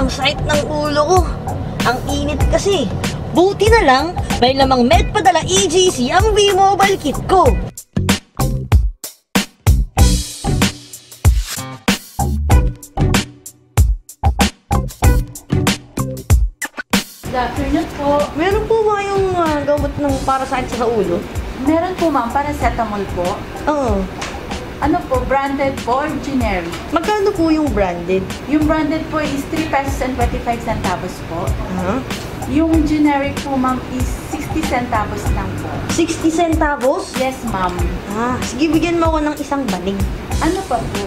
Ang sakit ng ulo ko. Ang init kasi. Buti na lang, may lamang Medpadala EGC ang V-Mobile kit ko. Good afternoon po. Meron po ba yung gamot ng para sakit sa ulo? Meron po ma'am, paracetamol po. Oo. Ano po, branded po or generic? Magkano po yung branded? Yung branded po is 3 pesos and 25 centavos po. Huh? Yung generic po ma'am is 60 centavos lang po. 60 centavos? Yes ma'am. Sige, bigyan mo ako ng isang banig. Ano pa po?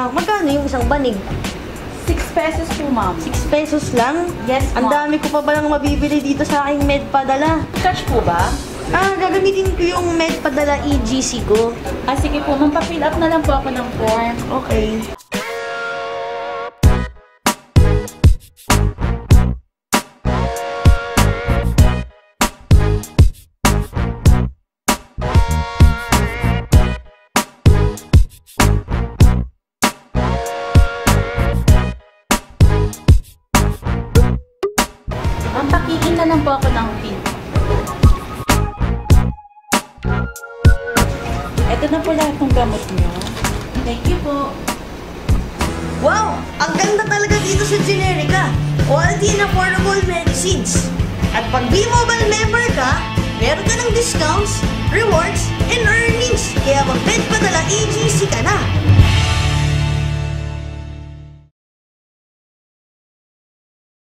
Magkano yung isang banig? 6 pesos po ma'am. 6 pesos lang? Yes Ang ma'am. dami ko pa balang mabibili dito sa aking Medpadala. Cash po ba? Gagamitin ko yung Medpadala EGC ko. Sige po, mampafill up na lang po ako ng form. Okay. Mampakiin na lang po ako ng pin. Ito na po lahat ng gamot niyo. Thank you po. Wow! Ang ganda talaga dito sa Generica. Quality and affordable medicines. At pag V-Mobile member ka, meron ka ng discounts, rewards, and earnings. Kaya mag-Medpadala EGC ka na.